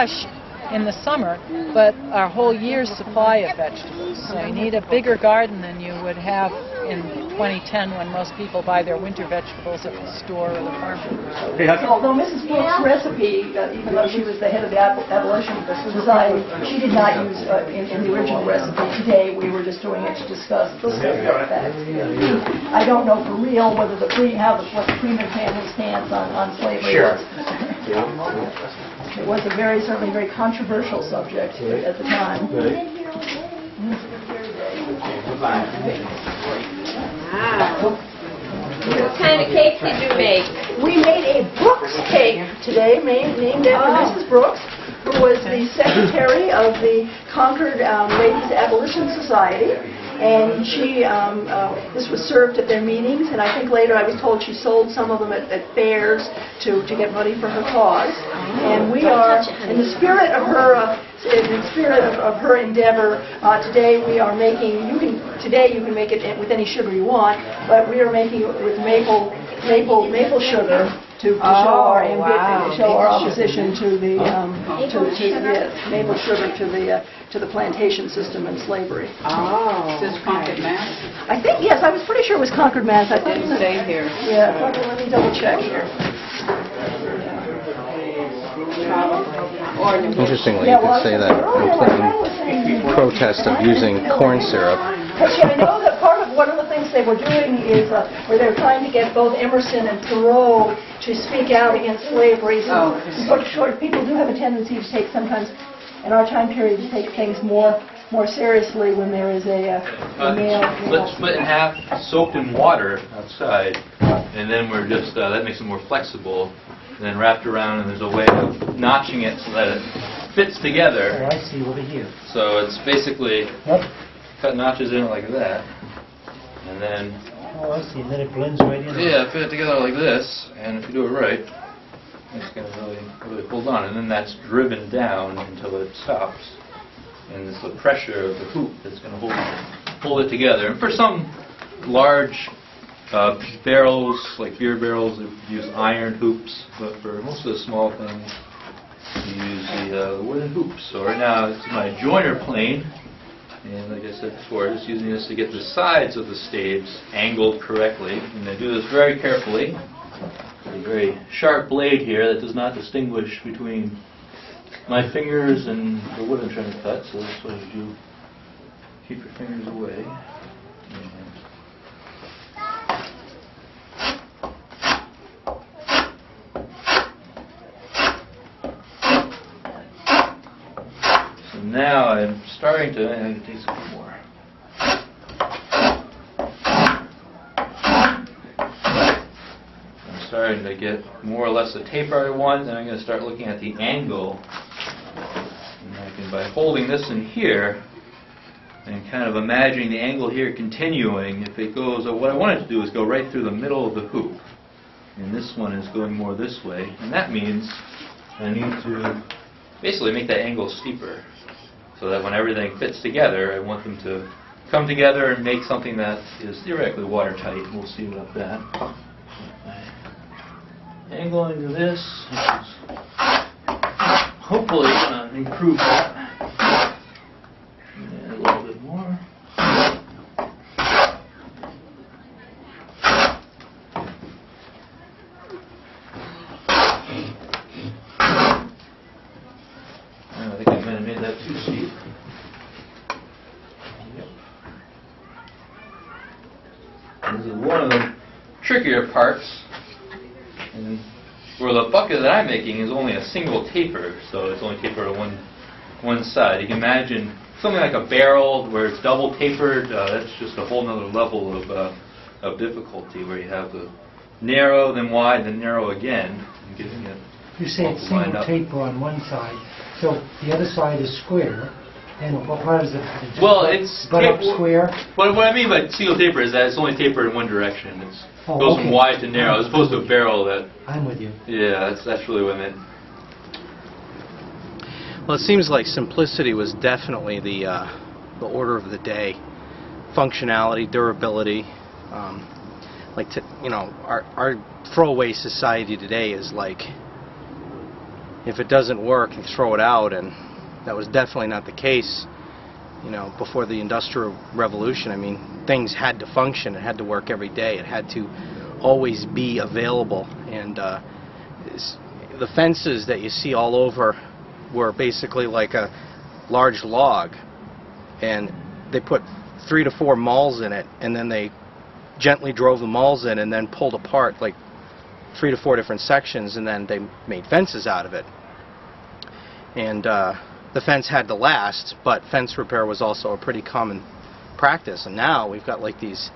fresh in the summer, but our whole year's supply of vegetables. So you need a bigger garden than you would have in 2010 when most people buy their winter vegetables at the store or the farm. Although Mrs. Brooks' recipe, even though she was the head of the Abolition Society, she did not use in the original recipe. Today we were just doing it to discuss those facts. I don't know for real whether what the Freeman family stands on slavery. Sure. It was certainly a very controversial subject at the time. Wow. What kind of cake did you make? We made a Brooks cake today, named after Mrs. Brooks, who was the secretary of the Concord Ladies Abolition Society. And she, this was served at their meetings, and I think later I was told she sold some of them at fairs to get money for her cause. And we are, in the spirit of her, endeavor, today we are making. Today you can make it with any sugar you want, but we are making it with maple sugar to show our opposition to the maple sugar to the plantation system and slavery. Oh, is this Concord, Mass? I think, yes, I was pretty sure it was Concord, Mass. I think Didn't say here. Yeah, let me double check here. Interestingly, you could say that in protest of using corn syrup. Actually, I know that one of the things they were doing is where they were trying to get both Emerson and Thoreau to speak out against slavery. So people do have a tendency to take sometimes, in our time period, to take things more seriously when there is a male. Split in half, soaked in water outside, and then we're just that makes it more flexible. And then wrapped around, and there's a way of notching it so that it fits together. Oh, I see over here. So it's basically cut notches in it like that, and then Oh, I see. And then it blends right in. yeah, fit it together like this. And if you do it right, it's going to really hold on. And then that's driven down until it stops. And it's the pressure of the hoop that's going to hold it together. And for some large barrels, like beer barrels, they use iron hoops, but for most of the small things, you use the wooden hoops. So right now, it's my joiner plane, and like I said before, just using this to get the sides of the staves angled correctly. And I do this very carefully. A very sharp blade here that does not distinguish between my fingers and the wood I'm trying to cut, so that's what you do. Keep your fingers away. Now I'm starting to, I can take some more. I'm starting to get more or less the taper I want, and I'm going to start looking at the angle. And I can, by holding this in here, and kind of imagining the angle here continuing, if it goes, what I want it to do is go right through the middle of the hoop. And this one is going more this way, and that means I need to basically make that angle steeper, so that when everything fits together, I want them to come together and make something that is theoretically watertight. We'll see about that. Angle into this, which is hopefully going to improve that. And a little bit more. I think I might have made that too steep. Yep. This is one of the trickier parts. And where the bucket that I'm making is only a single taper, so it's only tapered on one side. You can imagine something like a barrel where it's double tapered. That's just a whole other level of difficulty, where you have the narrow, then wide, then narrow again, and getting it. You say it's single taper on one side, so the other side is square. And what part is it? Well, it's butt up square. What I mean by single taper is that it's only tapered in one direction. It goes from wide to narrow, as opposed to a barrel that. I'm with you. Yeah, that's really what I meant. Well, it seems like simplicity was definitely the order of the day. Functionality, durability. Our throwaway society today is like if it doesn't work, you throw it out, and that was definitely not the case, you know, before the Industrial Revolution. I mean, things had to function, it had to work every day, it had to always be available, and the fences that you see all over were basically like a large log, and they put 3 to 4 mauls in it, and then they gently drove the mauls in and then pulled apart like 3 to 4 different sections, and then they made fences out of it. And the fence had to last, but fence repair was also a pretty common practice. And now we've got like these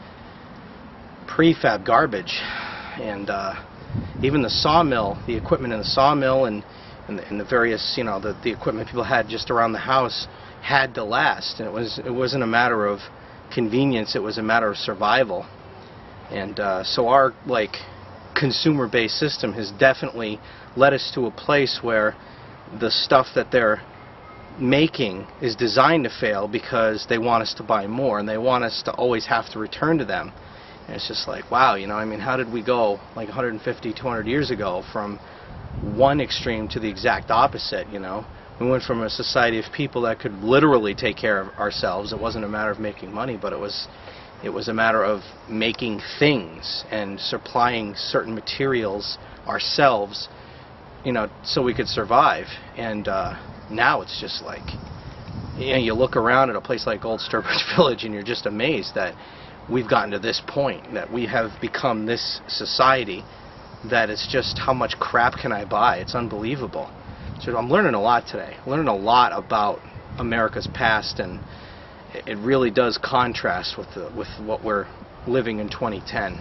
prefab garbage, and even the sawmill, the equipment in the sawmill, and the various, you know, the equipment people had just around the house had to last. And it wasn't a matter of convenience, it was a matter of survival. And so our like consumer-based system has definitely led us to a place where the stuff that they're making is designed to fail because they want us to buy more, and they want us to always have to return to them. And it's just like, wow, you know, I mean, how did we go like 150, 200 years ago from one extreme to the exact opposite, you know? We went from a society of people that could literally take care of ourselves. It wasn't a matter of making money, but it was a matter of making things and supplying certain materials ourselves, you know, so we could survive. And now it's just like, you know, you look around at a place like Old Sturbridge Village and you're just amazed that we've gotten to this point, that we have become this society that it's just, how much crap can I buy? It's unbelievable. So I'm learning a lot today. Learning a lot about America's past, and it really does contrast with what we're living in 2010.